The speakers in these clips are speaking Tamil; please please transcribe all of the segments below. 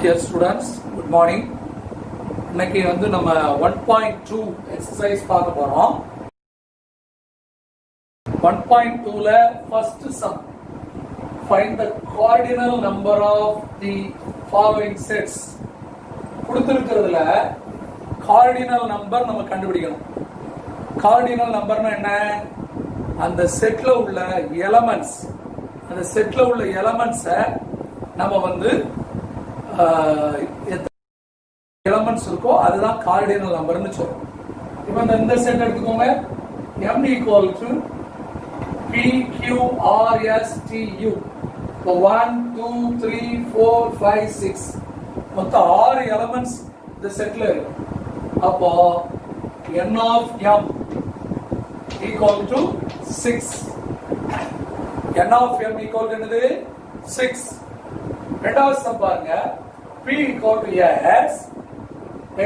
Dear students, good morning. இன்னைக்கு நம்ம 1.2 எக்ஸசைஸ் பார்க்க போறோம். 1.2ல first sum. Find the cardinal number of the following sets. கொடுத்திருக்கிறதுல cardinal number நம்ம கண்டுபிடிக்கணும். cardinal numberனா என்ன? அந்த செட்ல உள்ள எலிமெண்ட்ஸ், அந்த செட்ல உள்ள எலிமெண்ட்ஸை நம்ம எலிமெண்ட்ஸ் இருக்கோ அதுதான் கார்டினல் நம்பர்னு சொல்றோம். இப்போ இந்த செட் எடுத்துக்கோங்க. m equal to p q r s t u. இப்போ 1 2 3 4 5 6 மொத்தம் 6 எலிமெண்ட்ஸ் இந்த செட்ல இருக்கு. அப்போ n of m equal to 6. n of m equal to என்னது? 6. ரெண்டாவது ஸ்டெப் பாருங்க. p equal to s.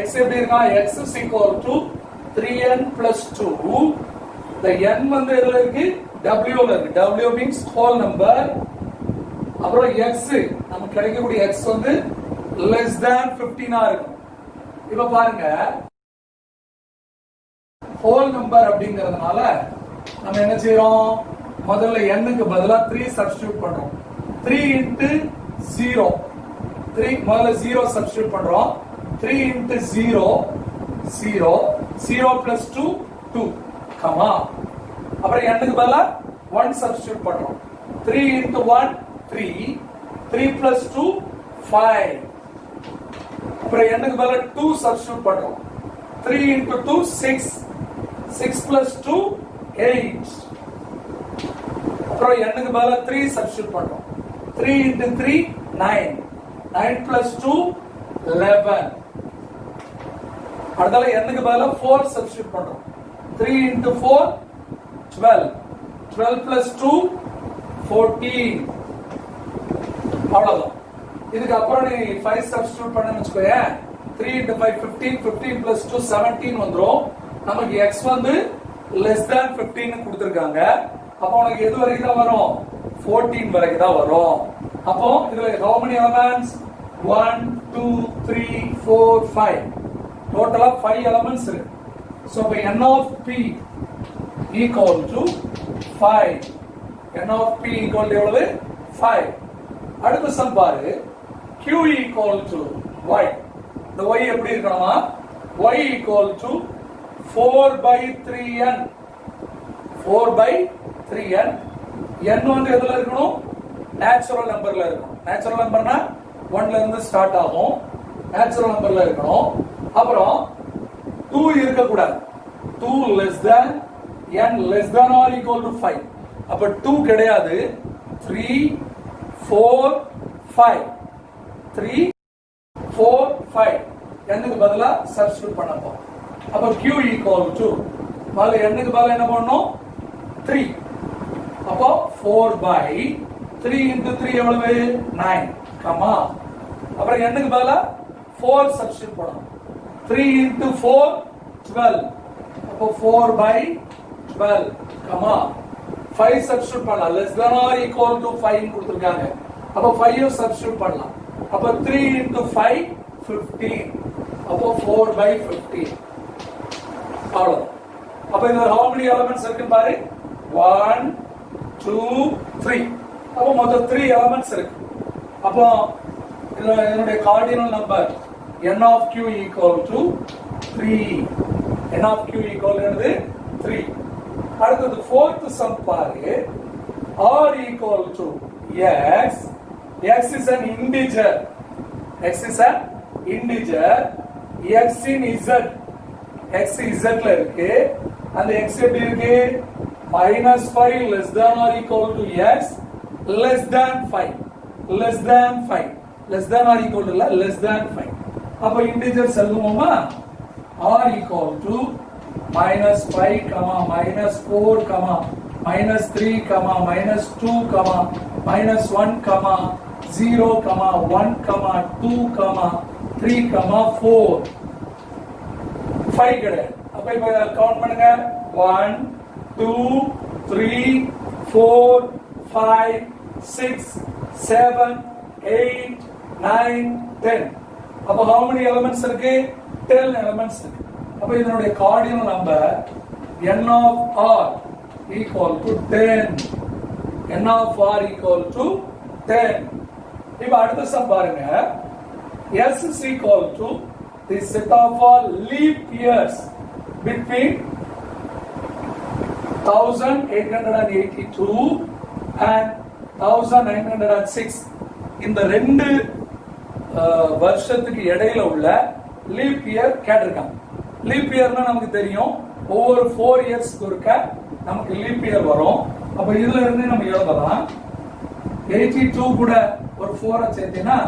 x எப்படி இருக்கா? x is equal to 3n plus 2. the n எதுல இருக்கு? w ல இருக்கு. w means whole number. அப்புறம் x நமக்கு கிடைக்கக்கூடிய x less than 15 ஆ இருக்கும். இப்ப பாருங்க, whole number அப்படிங்கிறதுனால நம்ம என்ன செய்றோம்? முதல்ல n க்கு பதிலா 3 சப்ஸ்டிட்யூட் பண்றோம். 3 into 0. 3 முதல்ல 0 சப்ஸ்டிட்யூட் பண்றோம். 3 into 0 0 0 plus 2 2 கமா. அப்புறம் n க்கு பதிலா 1 சப்ஸ்டிட்யூட் பண்றோம். 3 into 1 3 3 plus 2 5. அப்புறம் n க்கு பதிலா 2 சப்ஸ்டிட்யூட் பண்றோம். 3 into 2 6 6 plus 2 8. அப்புறம் n க்கு பதிலா 3 சப்ஸ்டிட்யூட் பண்றோம். 3 into 3 9 9 plus 2 11. அடுத்தல n க்கு பதிலா 4 சப்ஸ்டிட்யூட் பண்றோம். 3 into 4 12 12 plus 2 14. அவ்வளவுதான். இதுக்கு அப்புறம் நீ 5 சப்ஸ்டிட்யூட் பண்ணனும்னு வெச்சுக்கோயே. 3 into 5 15 15 plus 2 17 வந்துரும். நமக்கு x less than 15 னு கொடுத்திருக்காங்க. அப்ப உனக்கு எது வரைக்கும் தான் வரும்? 14 வரைக்கும் தான் வரும். அப்போ இதுல how many elements? 1 2 3 4 5. டோட்டலா 5 elements இருக்கு. So by n of p equal to 5. n of p equal to எவ்வளவு? 5. அடுத்த சம் பாரு. q equal to y. இந்த y எப்படி இருக்கணுமா? y equal to 4 by 3n. 4 by 3n. n எதுல இருக்கணும்? நேச்சுரல் நம்பர்ல இருக்கணும். நேச்சுரல் நம்பர்னா 1 ல இருந்து ஸ்டார்ட் ஆகும். நேச்சுரல் நம்பர்ல இருக்கணும். அப்புறம் 2 இருக்க கூடாது. 2 less than n less than or equal to 5. அப்ப 2 கிடையாது. 3 4 5 3 4 5 n க்கு பதிலா சப்ஸ்டிட்யூட் பண்ண போறோம். அப்ப q equal to முதல்ல n க்கு பதிலா என்ன பண்ணனும்? 3. அப்போ 4 by 3 into 3 எவ்வளவு? 9 கமா. அப்புறம் n க்கு பதிலா 4 சப்ஸ்டிட்யூட் பண்ணனும். 3 into 4 12. அப்போ 4 by 12 கமா. 5 சப்ஸ்டிட்யூட் பண்ணலாம். less than or equal to 5 னு கொடுத்திருக்காங்க. அப்போ 5 சப்ஸ்டிட்யூட் பண்ணலாம். அப்போ 3 into 5 15. அப்போ 4 by 15. அவ்வளவுதான். அப்ப இதுல how many elements இருக்கு பாரு? 1 2 3. அப்போ மொத்தம் 3 elements இருக்கு. அப்போ இதனுடைய cardinal number n of q equal to 3. n of q equal to 3. அடுத்தது fourth sum பாரு. r equal to x. x is an integer. x is an integer. x in z. x z ல இருக்கு. அந்த x எப்படி இருக்கு? -5 less than or equal to x less than 5. less than 5. less than or equal to less than 5. அப்ப இன்டிஜர்ஸ் எழுதுவோமா? r equal to -5, -4, -3, -2, -1, -1, 0, 1, 2, 3, 4. 5 கிடையாது. அப்ப இப்ப கவுண்ட் பண்ணுங்க. 1 2 3 4 5 6 7 8 9, 10. அப்ப how many elements இருக்கு? 10 elements இருக்கு. அப்ப இதனுடைய cardinal number n of r equal to 10. n of r equal to 10. இப்ப அடுத்த சம் பாருங்க. S is equal to the set of all leap years between 1882 and 1906. இந்த ரெண்டு வருஷத்துக்கு இடையில உள்ள லீப் இயர் கேட்டிருக்காங்க. லீப் இயர்னா நமக்கு தெரியும், ஒவ்வொரு 4 இயர்ஸ்க்கு ஒருக்க நமக்கு லீப் இயர் வரும். அப்ப இதுல இருந்து நம்ம எழுதலாம் 82 கூட ஒரு 4 சேர்த்தீங்கன்னா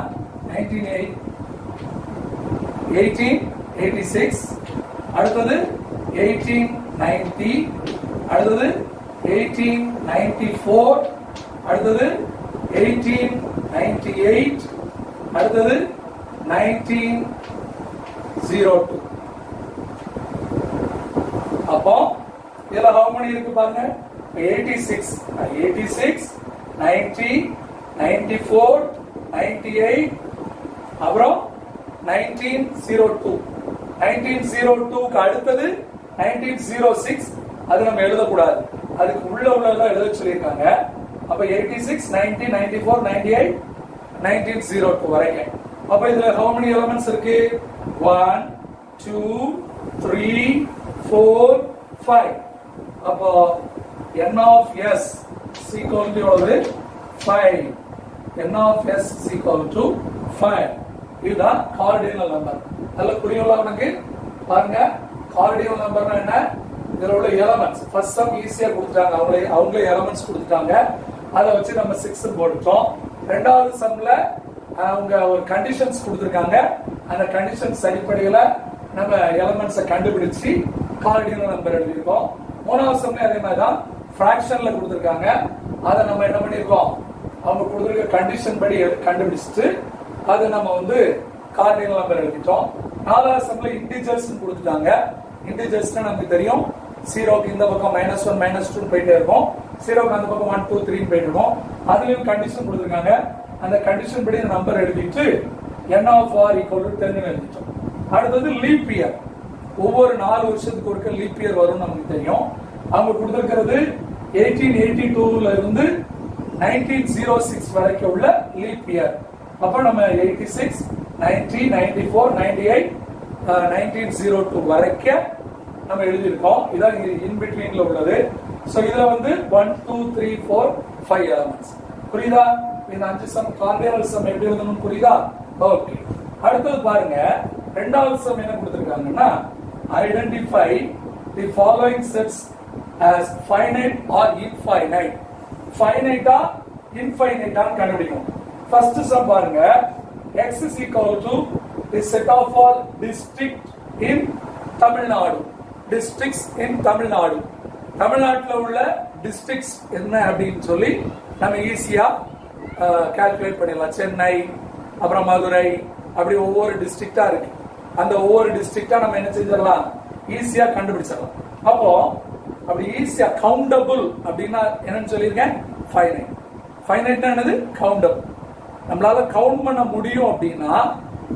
1886, அடுத்தது 1890, அடுத்தது 1894, அடுத்தது 1898, அடுத்தது 1902. அப்போ இதுல how many இருக்கு பாருங்க. 86, 90, 94, 98, அப்புறம் 1902. 1902க்கு அடுத்தது 1906. அது நம்ம எழுதக்கூடாது, அதுக்கு உள்ள உள்ளதெல்லாம் எழுத சொல்லியிருக்காங்க. அப்ப 86, 90, 94, 98, 1902 வரைக்கும். அப்ப இதுல how many elements இருக்கு? 1, 2, 3, 4, 5. அப்போ n of s is equal to 5. n of s is equal to 5. இதுதான் கார்டினல் நம்பர். நல்ல புரியும்ல உனக்கு? பாருங்க, கார்டினல் நம்பர்னா என்ன? இதுல உள்ள எலிமெண்ட்ஸ் ஃபர்ஸ்ட் சம் ஈஸியா கொடுத்துட்டாங்க, அவங்களே எலிமெண்ட்ஸ் கொடுத்துட்டாங்க. அதை வச்சு நம்ம 6 போட்டுட்டோம். ரெண்டாவது சம்ல அவங்க ஒரு கண்டிஷன்ஸ் கொடுத்துருக்காங்க, அந்த கண்டிஷன்ஸ் அடிப்படையில் நம்ம எலிமெண்ட்ஸை கண்டுபிடிச்சு கார்டினல் நம்பர் எழுதியிருக்கோம். மூணாவது சம்ல அதே மாதிரி தான் ஃபிராக்ஷன்ல கொடுத்துருக்காங்க, அதை நம்ம என்ன பண்ணியிருக்கோம், அவங்க கொடுத்துருக்க கண்டிஷன் படி கண்டுபிடிச்சிட்டு அதை நம்ம கார்டினல் நம்பர் எழுதிட்டோம். நாலாவது சம்ல இன்டிஜர்ஸ் கொடுத்துட்டாங்க. இன்டிஜர்ஸ்னா நமக்கு தெரியும், 0க்கு இந்த பக்கம் -1 -2 போயிட்டே இருக்கும், 0க்கு அந்த பக்கம் 1 2 3 போயிட்டு இருக்கும். அதுலயும் கண்டிஷன் கொடுத்துருக்காங்க, அந்த கண்டிஷன் படி நம்பர் எழுதிட்டு n of r equal to 10 எழுதிட்டோம். அடுத்தது லீப் இயர், ஒவ்வொரு 4 வருஷத்துக்கு ஒருக்க லீப் இயர் வரும் நமக்கு தெரியும். அவங்க கொடுத்திருக்கிறது 1882ல இருந்து 1906 வரைக்கும் உள்ள லீப் இயர். அப்ப நம்ம 86, 90, 94, 98, 1902 வரைக்கும் நம்ம எழுதியிருக்கோம். இதான் இன் பிட்வீன்ல உள்ளது. சோ இதுல 1, 2, 3, 4, 5 எலிமெண்ட்ஸ். புரியுதா? இந்த 5 சம் கார்டினல் சம் எப்படி எழுதணும் புரியுதா? ஓகே. அடுத்தது பாருங்க, ரெண்டாவது சம் என்ன கொடுத்திருக்காங்கன்னா, identify the following sets as finite or infinite. ஃபைனைட்டா இன்ஃபைனைட்டா கண்டுபிடிக்கணும். ஃபர்ஸ்ட் சம் பாருங்க, x is equal to the set of all districts in Tamil Nadu. Districts in Tamil Nadu. தமிழ்நாட்டுல உள்ள டிஸ்ட்ரிக்ட்ஸ் என்ன அப்படின்னு சொல்லி நம்ம ஈஸியா கால்குலேட் பண்ணிடலாம். சென்னை, அப்புறம் மதுரை, அப்படி ஒவ்வொரு டிஸ்ட்ரிக்டா இருக்கு. அந்த ஒவ்வொரு டிஸ்ட்ரிக்டா நம்ம என்ன செஞ்சிடலாம், ஈஸியா கண்டுபிடிச்சிடலாம். அப்போ அப்படி ஈஸியா கவுண்டபிள் அப்படின்னா என்னன்னு சொல்லியிருக்கேன், ஃபைனைட். ஃபைனைட்னா என்னது? கவுண்டபிள். நம்மளால கவுண்ட் பண்ண முடியும் அப்படின்னா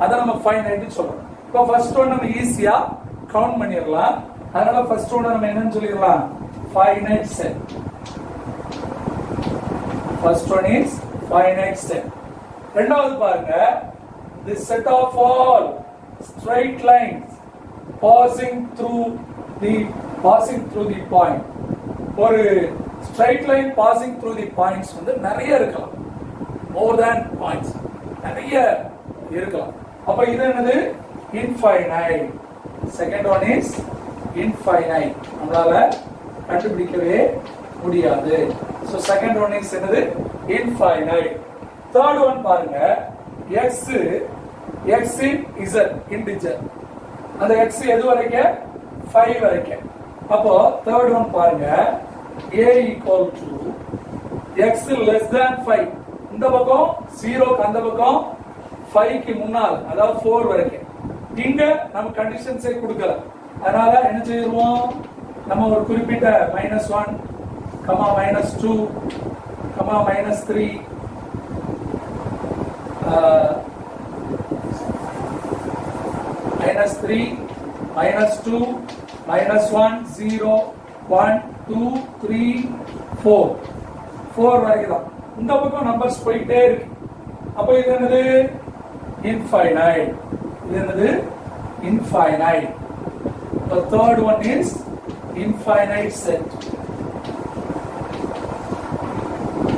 அதை நம்ம ஃபைனைட் சொல்றோம். இப்போ ஃபர்ஸ்ட் ஒன் நம்ம ஈஸியா கவுண்ட் பண்ணிடலாம். அதனால ஃபர்ஸ்ட் ஒன் நம்ம என்னன்னு சொல்லிடலாம், finite set. First one is finite set. ரெண்டாவது பாருங்க, the set of all straight lines passing through the point. ஒரு straight line passing through the points நிறைய இருக்கலாம், more than points நிறைய இருக்கலாம். அப்ப இது என்னது? infinite. Second one is infinite, நம்மளால கண்டுபிடிக்கவே முடியாது. so செகண்ட் ஒன் இஸ் என்னது? infinite. தேர்ட் ஒன் பாருங்க, x in z integer. அந்த x எது வரைக்கும்? 5 வரைக்கும். அப்போ தேர்ட் ஒன் பாருங்க, a equal to x less than 5. இந்த பக்கம் 0க்கு அந்த பக்கம் 5க்கு முன்னால், அதாவது 4 வரைக்கும். இங்க நம்ம கண்டிஷன்ஸே கொடுக்கல, அதனால என்ன செய்வோம், நம்ம ஒரு குறிப்பிட்ட -1, -2, -3 -3 -2 -1 0 1 2 3 4 4 வரைக்கும். இந்த பக்கம் நம்பர்ஸ் போயிட்டே இருக்கு. அப்ப இது என்னது இன்ஃபைனைட். இது என்னது infinite. The third one is infinite set.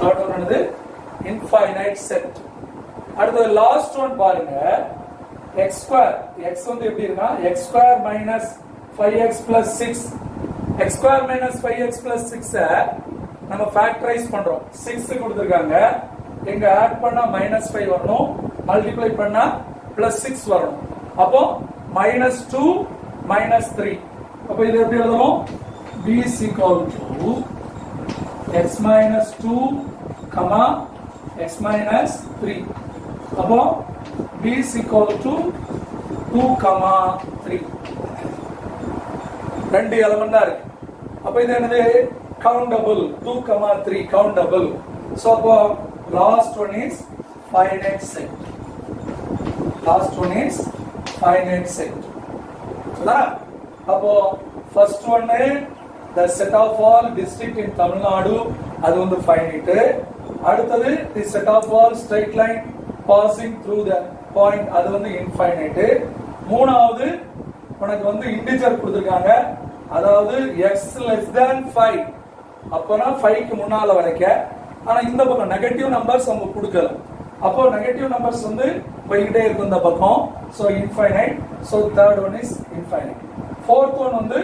Third one என்னது infinite set. அடுத்து last one பாருங்க x square. x வந்து எப்படி இருக்கா x square minus 5x plus 6. x square minus 5x plus 6 நம்ம ஃபேக்டரைஸ் பண்றோம். 6 கொடுத்திருக்காங்க. எங்க ஆட் பண்ணா -5 வரணும், மல்டிப்ளை பண்ணா +6 வரணும். அப்போ -2 -3. அப்ப இது எப்படி எழுதணும்? b is equal to x minus 2 comma x minus 3. அப்போ b is equal to 2 comma 3. ரெண்டு எலிமெண்ட் தான் இருக்கு. அப்ப இது என்னது countable. 2 comma 3 countable. So அப்போ last one is finite set. Last one is finite set. அப்போ first one the set of all district in Tamil Nadu அது வந்து finite. அடுத்தது the set of all straight line passing through the point அது வந்து infinite. மூணாவது உனக்கு வந்து இன்டிஜர் கொடுத்திருக்காங்க, அதாவது x less than 5 அப்பனா 5 க்கு முன்னால வரைக்க. ஆனா இந்த பக்கம் நெகட்டிவ் நம்பர்ஸ் அவங்க கொடுக்கல. அப்போ நெகட்டிவ் நம்பர்ஸ் வந்து போயிட்டே இருக்கும் இந்த பக்கம். So infinite. So third one is infinite. fourth one வந்து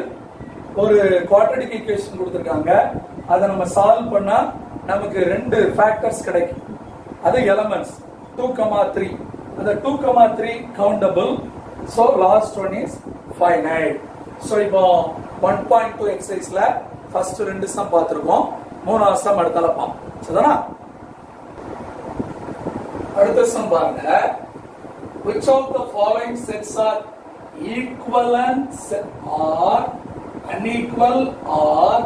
ஒரு குவாட்ரடிக் ஈக்குவேஷன் கொடுத்திருக்காங்க. அதை நம்ம சால்வ் பண்ணா நமக்கு ரெண்டு ஃபேக்டர்ஸ் கிடைக்கும். அது எலிமெண்ட்ஸ் 2, 3. அந்த 2, 3 countable. So last one is finite. So இப்போ 1.2 எக்ஸசைஸ்ல ஃபர்ஸ்ட் ரெண்டு சம் பார்த்திருக்கோம். மூணாவது சம் அடுத்தால பார்ப்போம். சரிதானா? அடுத்த சம் பாருங்க. Which of the following sets are equivalent or unequal or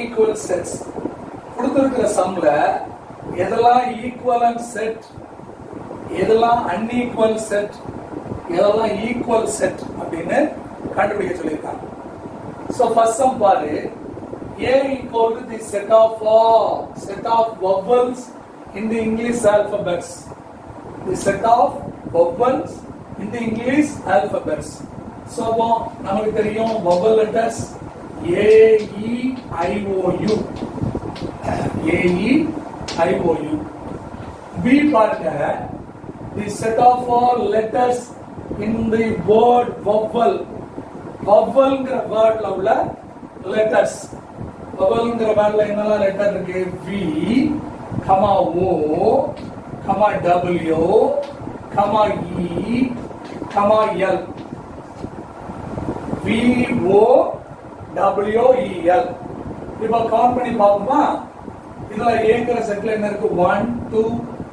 equal sets? கொடுத்திருக்கிற சம்ல எதெல்லாம் ஈக்குவலன்ட் செட், எதெல்லாம் அன்ஈக்குவல் செட், எதெல்லாம் ஈக்குவல் செட் அப்படின்னு கண்டுபிடிக்க சொல்லியிருக்காங்க. சோ ஃபர்ஸ்ட் சம் பாரு. A equal to the set of vowels in the English alphabets. The set of vowels in the English alphabets. So நமக்கு தெரியும் vowel letters A, E, I, O, U. A, E, I, O, U. B பாருங்க. The set of all letters in the word vowel. vowelங்கிற வேர்ட்ல உள்ள letters. vowelங்கிற வேர்ட்ல என்னெல்லாம் லெட்டர் இருக்கு? V, O, W, E, L. V, O, W, E, L. இப்போ கவுண்ட் பண்ணி பார்ப்போமா? இதுல ஏங்கிற செட்ல என்ன இருக்கு? 1, 2,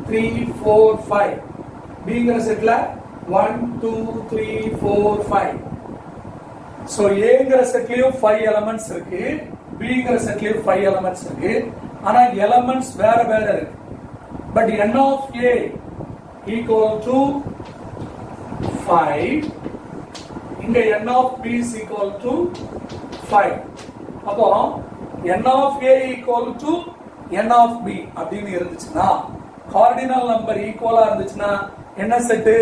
3, 4, 5. பிங்கிற செட்ல 1, 2, 3, 4, 5. சோ ஏங்கிற செட்லயும் 5 எலிமெண்ட்ஸ் இருக்கு, பிங்கிற செட்லயும் 5 எலிமெண்ட்ஸ் இருக்கு. ஆனா எலிமெண்ட்ஸ் வேற வேற இருக்கு. But n of A equal to 5. இங்க n of B is equal to 5. அப்போ n of A equal to n of B அப்படின்னு இருந்துச்சுன்னா, கார்டினல் நம்பர் ஈக்குவலா இருந்துச்சுன்னா என்ன செட்?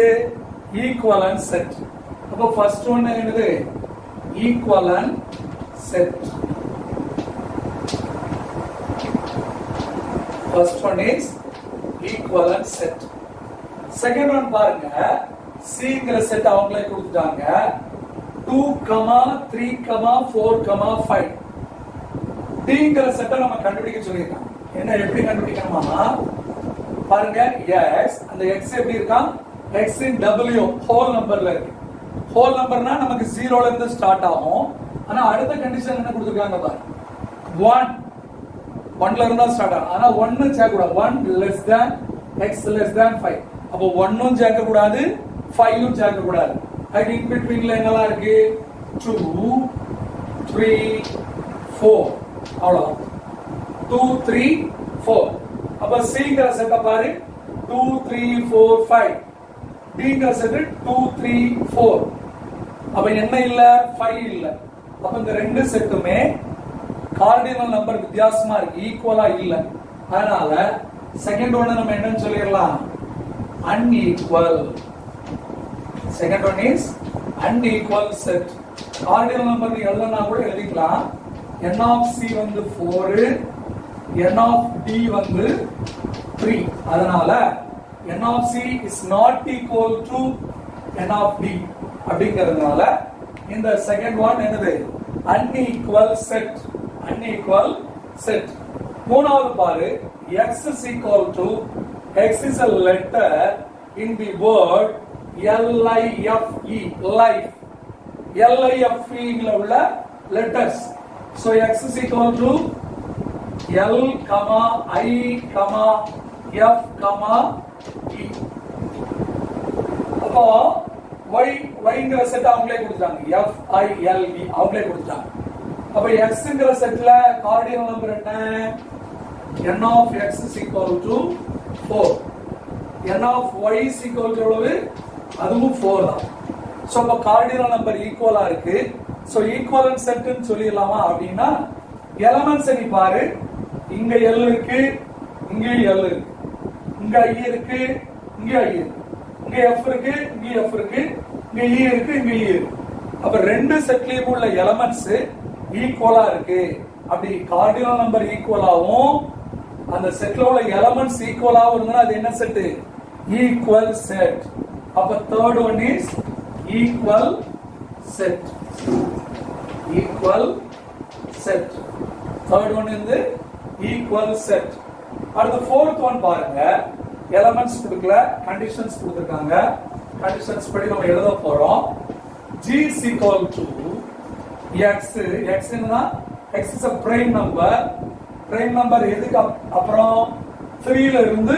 Equivalent set. அப்போ ஃபர்ஸ்ட் ஒன் என்னது? Equivalent set. First one is equivalent set. Second one பாருங்க. Cங்கிற செட் அவங்களே கொடுத்துட்டாங்க. 2, 3, 4, 5. Dங்கிற செட்டை நம்ம கண்டுபிடிக்க சொல்லியிருக்காங்க. என்ன எப்படி கண்டுபிடிக்கணுமா? பாருங்க x, அந்த x எப்படி இருக்கா? x in w ஹோல் நம்பர்ல இருக்கு. ஹோல் நம்பர்னா நமக்கு 0ல இருந்து ஸ்டார்ட் ஆகும். ஆனா அடுத்த கண்டிஷன் என்ன கொடுத்திருக்காங்க பாரு. 1ல இருந்தா ஸ்டார்ட் ஆகும். ஆனா 1 சேர்க்க கூடாது. 1 less than x less than 5. அப்போ 1ம் சேர்க்க கூடாது, 5ம் சேர்க்க கூடாது. அது இன் பிட்வீன்ல என்னலாம் இருக்கு? 2, 3, 4. அவ்வளவுதான். 2, 3, 4. அப்ப Cங்கிற செட்ட பாரு. 2, 3, 4, 5. Dங்கிற செட் 2, 3, 4. அப்ப என்ன இல்ல 5 இல்ல. அப்ப இந்த ரெண்டு செட்டுமே கார்டினல் நம்பர் வித்தியாசமா இருக்கு, ஈக்குவலா இல்ல. அதனால செகண்ட் ஒன் நம்ம என்னன்னு சொல்லிடலாம், unequal. Second one is unequal set. Cardinal number எழுதனா கூட எழுதிக்கலாம். n of c வந்து 4, n of d வந்து 3. அதனால n of c is not equal to n of d அப்படிங்கிறதுனால இந்த செகண்ட் ஒன் என்னது, unequal set. unequal set. மூணாவது பாரு, x is equal to, x is a letter in the word L-I-F-E, life. L-I-F-E ல உள்ள letters. So x is equal to L, I, F, E. அப்போ yங்கிற செட் அவங்களே கொடுத்தாங்க, F-I-L-E அவங்களே கொடுத்தாங்க. அப்ப xங்கிற செட்ல கார்டினல் நம்பர் என்ன, n of x is equal to 4, n of y is equal to எவ்வளவு, அதுவும் 4 தான். சோ அப்ப கார்டினல் நம்பர் ஈக்குவலா இருக்கு. சோ ஈக்குவலன்ட் செட்னு சொல்லிடலாமா அப்படின்னா, எலிமெண்ட்ஸ் நீ பாரு, இங்க L இருக்கு, இங்க L இருக்கு, இங்க I இருக்கு, இங்க I இருக்கு, இங்க F இருக்கு, இங்க F இருக்கு, இங்க E இருக்கு, இங்க E இருக்கு. அப்ப ரெண்டு செட்லயும் உள்ள எலிமெண்ட்ஸ் ஈக்குவலா இருக்கு. அப்படி கார்டினல் நம்பர் ஈக்குவலாவும் அந்த செட்ல உள்ள எலிமெண்ட்ஸ் ஈக்குவலாவும் இருந்தா அது என்ன செட், ஈக்குவல் செட். அப்ப third one is equal set. Equal set. Third one is equal set. அடுத்து ஃபோர்த் ஒன் பாருங்க, எலிமெண்ட்ஸ் கொடுக்கல, கண்டிஷன்ஸ் கொடுத்திருக்காங்க. கண்டிஷன்ஸ் படி நம்ம எழுத போறோம். g is equal to x. x என்னன்னா, x is a prime number. prime number எதுக்கு அப்புறம் 3 ல இருந்து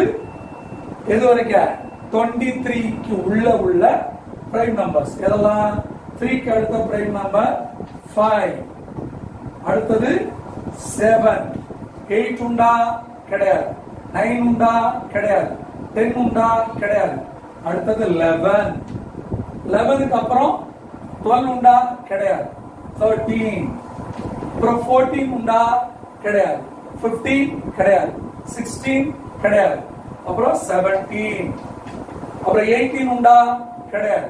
எது வரைக்கும் 23 க்கு உள்ள prime numbers. எதெல்லாம் 3 க்கு அடுத்த prime number 5, அடுத்தது 7, 8 உண்டா கிடையாது, 9 உண்டா கிடையாது, 10 உண்டா கிடையாது, அடுத்தது 11, 11க்கு அப்புறம் 12 உண்டா கிடையாது, 13, அப்புறம் 14 உண்டா கிடையாது, 15 கிடையாது, 16 கிடையாது, அப்புறம் 17, அப்புறம் 18 உண்டா கிடையாது,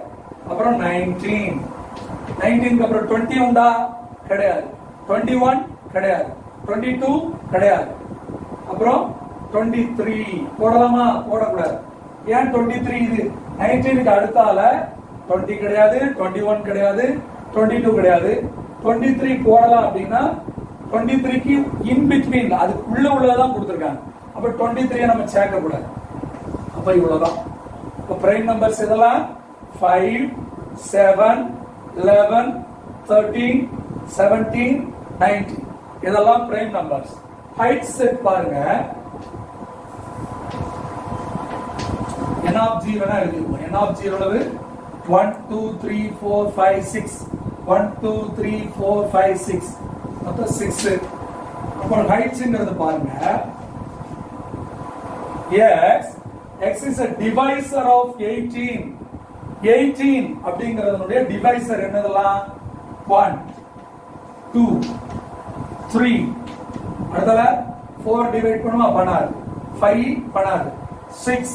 அப்புறம் 19, 19க்கு அப்புறம் 20 உண்டா கிடையாது, 21 கிடையாது, 22 கிடையாது, அப்புறம் 23 போடலாமா, போடக்கூடாது. ஏன் 23, இது 19க்கு அடுத்தால 20 கிடையாது, 21 கிடையாது, 22 கிடையாது. 23 போடலாம் அப்படின்னா 23க்கு இன் பிட்வீன் அதுக்குள்ள உள்ளதான் கொடுத்திருக்காங்க. அப்ப 23 நம்ம சேர்க்க கூடாது. அப்ப இவ்வளவுதான். இப்ப பிரைம் நம்பர்ஸ் இதெல்லாம் 5, 7, 11, 13, 17, 19 இதெல்லாம் பிரைம் நம்பர்ஸ். ஹைட் செட் பாருங்க, n of g வேணா எழுதிருக்கோம். n of g எவ்வளவு, 1, 2, 3, 4, 5, 6, 1, 2, 3, 4, 5, 6 மொத்தம் 6. அப்புறம் ஹைட்ஸ்ங்கிறது பாருங்க, x is a divisor of 18. 18 அப்படிங்கறதுடைய divisor என்னதெல்லாம், 1, 2, 3, அடுத்தல 4 divide பண்ணுமா பண்ணாது, 5 பண்ணாது, 6,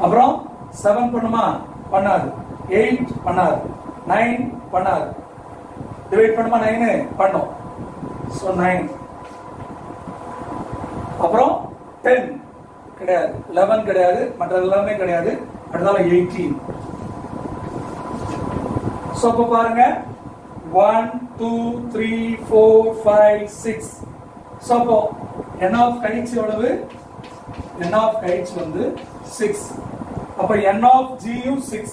அப்புறம் 7 பண்ணுமா பண்ணாது, 8 பண்ணாது, 9 பண்ணாது, டிவைட் பண்ணுமா 9 பண்ணும். சோ 9, அப்புறம் 10 கிடையாது, 11 கிடையாது, மற்ற எல்லாமே கிடையாது, அடுத்தால 18. சோ அப்ப பாருங்க 1, 2, 3, 4, 5, 6. சோ அப்போ n of heights எவ்வளவு, n of heights வந்து 6. அப்ப n of g யும் 6,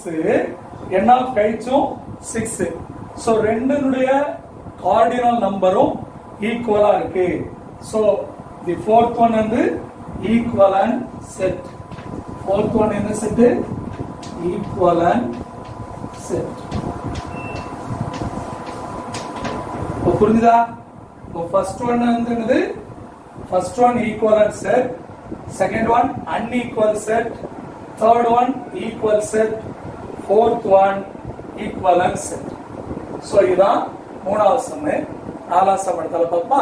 n of heights யும் 6. சோ ரெண்டுனுடைய கார்டினல் நம்பரும் ஈக்குவலா இருக்கு. சோ தி fourth one வந்து equivalent set. fourth one என்ன செட், equivalent set. புரிஞ்சுதா? ஃபர்ஸ்ட் ஒன் வந்து என்னது, first one equivalent set, second one unequal set, third one equal set, fourth one equivalent set. So இதான் மூணாவது சம். நாலாவது சம் எடுத்தால பாப்பா.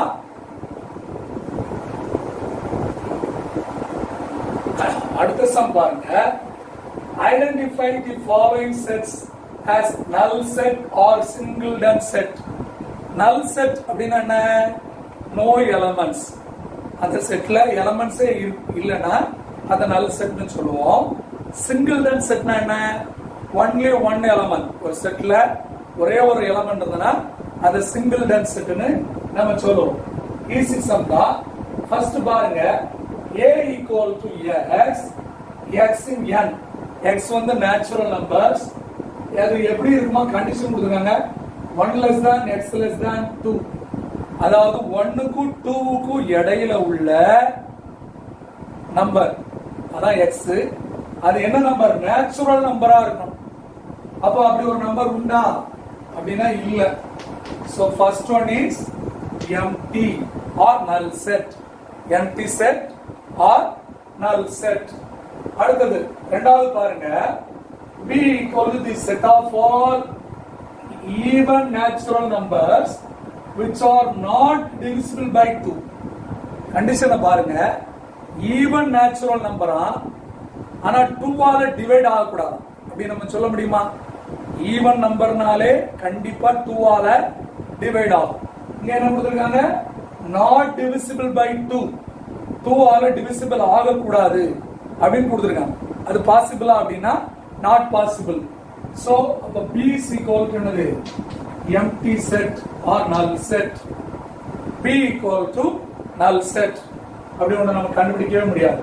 அடுத்த சம் பாருங்க. Identify the following sets as null set or singleton set. null set அப்படினா என்ன? no elements. அந்த செட்ல எலிமெண்ட்ஸே இல்லனா அத null set னு சொல்லுவோம். singleton setனா என்ன? only one element. ஒரு செட்ல ஒரே ஒரு எலிமெண்ட் இருந்தனா அத singleton set னு நாம சொல்லுவோம். ஈஸி சம் தான். ஃபர்ஸ்ட் பாருங்க. a equal to x, x in n. x வந்து நேச்சுரல் நம்பர்ஸ். அது எப்படி இருக்குமா கண்டிஷன் கொடுத்துருக்காங்க. 1 less than x less than 2. அதாவது 1 க்கு 2 க்கு இடையில உள்ள நம்பர் அதான் x. அது என்ன நம்பர்? நேச்சுரல் நம்பரா இருக்கும். அப்ப அப்படி ஒரு நம்பர் உண்டா அப்படினா இல்ல. So first one is empty or null set. empty set or null set. அடுத்தது இரண்டாவது பாருங்க. b equal to the set of all even natural numbers which are not divisible by 2. கண்டிஷனை பாருங்க. even natural நம்பரா ஆனா 2 ஆல டிவைட் ஆக கூடாது அப்படி நம்ம சொல்ல முடியுமா? even நம்பர்னாலே கண்டிப்பா 2 ஆல டிவைட் ஆகும். இங்க என்ன கொடுத்திருக்காங்க? not divisible by 2. 2 ஆல divisible ஆக கூடாது அப்படினு கொடுத்திருக்காங்க. அது பாசிபிளா அப்படினா not possible. So B is equal to என்னது? empty set or null set. B equal to null set. அப்படி ஒண்ணு நம்ம கண்டுபிடிக்கவே முடியாது.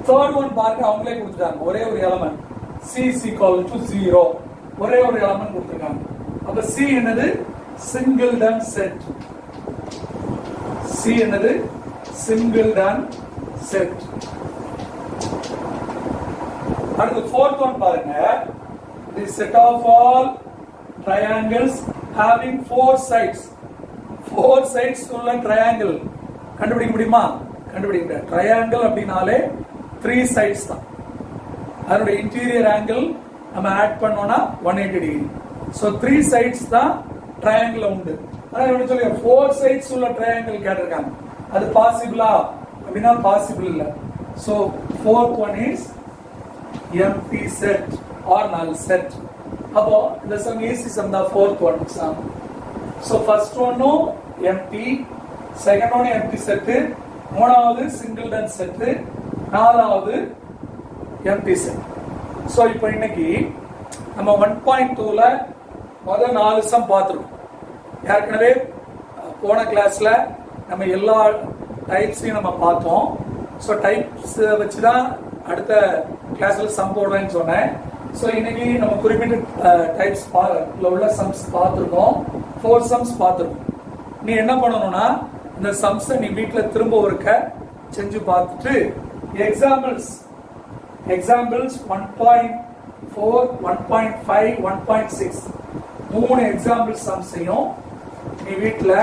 Third one பாருங்க, அவங்களே கொடுத்துட்டாங்க. ஒரே ஒரு element C is equal to 0. ஒரே ஒரு எலிமெண்ட் கொடுத்திருக்காங்க. அப்ப C என்னது? singleton set. C என்னது? singleton set. அடுத்து fourth one பாருங்க. The set of all triangles having 4 sides. 4 sides உள்ள triangle கண்டுபிடிக்க முடியுமா? கண்டுபிடிக்க. triangle அப்படினாலே 3 sides தான். அதோட interior angle நம்ம ஆட் பண்ணோம்னா 180 டிகிரி. சோ 3 sides தான் triangle உண்டு. ஆனா என்ன சொல்லுங்க? 4 sides உள்ள triangle கேட்டிருக்காங்க. அது பாசிபிளா அப்படினா பாசிபிள் இல்ல. So fourth one is empty set or null set. அப்போ இந்த சம் ஈஸி சம் தான். fourth one sum. So first ஒன்னும் empty, second one empty set, மூணாவது singleton set, நாலாவது empty set. சோ இப்போ இன்னைக்கு நம்ம 1.2ல முதல் 4 சம் பார்த்திருக்கோம். ஏற்கனவே போன கிளாஸ்ல நம்ம எல்லா டைப்ஸையும் நம்ம பார்த்தோம். சோ டைப்ஸ் வச்சு தான் அடுத்த கிளாஸ்ல சம் போடுவேன்னு சொன்னேன். சோ இன்னைக்கு நம்ம குறிப்பிட்ட டைப்ஸ் உள்ள சம்ஸ் பார்த்திருக்கோம். 4 சம்ஸ் பார்த்திருக்கோம். நீ என்ன பண்ணணும்னா இந்த சம்ஸை நீ வீட்டுல திரும்ப ஒருக்க செஞ்சு பார்த்துட்டு எக்ஸாம்பிள்ஸ் 1.4, 1.5, 1.6 3 எக்ஸாம்பிள் சம்ஸையும் நீ வீட்டுல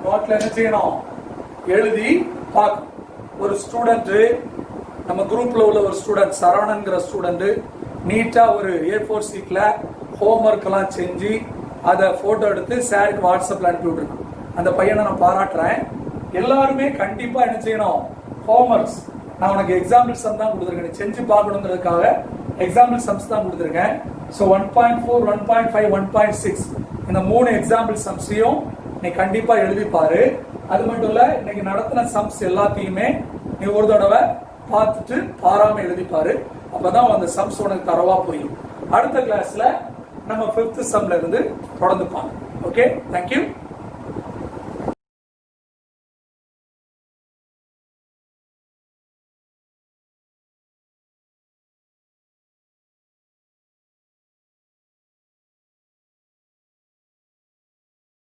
நோட்ல என்ன செய்யணும்? எழுதி பார்க்கணும். ஒரு ஸ்டூடெண்ட், நம்ம குரூப்ல உள்ள ஒரு ஸ்டூடெண்ட் சரவணன்கிற ஸ்டூடெண்ட் நீட்டா ஒரு A4 ஷீட்ல ஹோம்ஒர்க் எல்லாம் செஞ்சு அதை போட்டோ எடுத்து சாருக்கு வாட்ஸ்அப்ல அனுப்பி விட்டுருக்கோம். அந்த பையனை நான் பாராட்டுறேன். எல்லாருமே கண்டிப்பா என்ன செய்யணும்? ஹோம்ஒர்க்ஸ் நான் உனக்கு எக்ஸாம்பிள் சம் தான் கொடுத்துருக்கேன். நீ செஞ்சு பார்க்கணுங்கிறதுக்காக எக்ஸாம்பிள் சம்ஸ் தான் கொடுத்துருக்கேன். ஸோ 1.4, 1.5, 1.6 இந்த 3 எக்ஸாம்பிள் சம்ஸையும் நீ கண்டிப்பா எழுதி பாரு. அது மட்டும் இல்ல, இன்னைக்கு நடத்தின சம்ஸ் எல்லாத்தையுமே நீ ஒரு தடவை பார்த்துட்டு பாராம எழுதி பாரு. அப்பதான் அந்த சம்ஸ் உனக்கு தரவா புரியும். அடுத்த கிளாஸ்ல நம்ம 5th சம்ல இருந்து தொடர்ந்து பார்க்கலாம். Okay, thank you.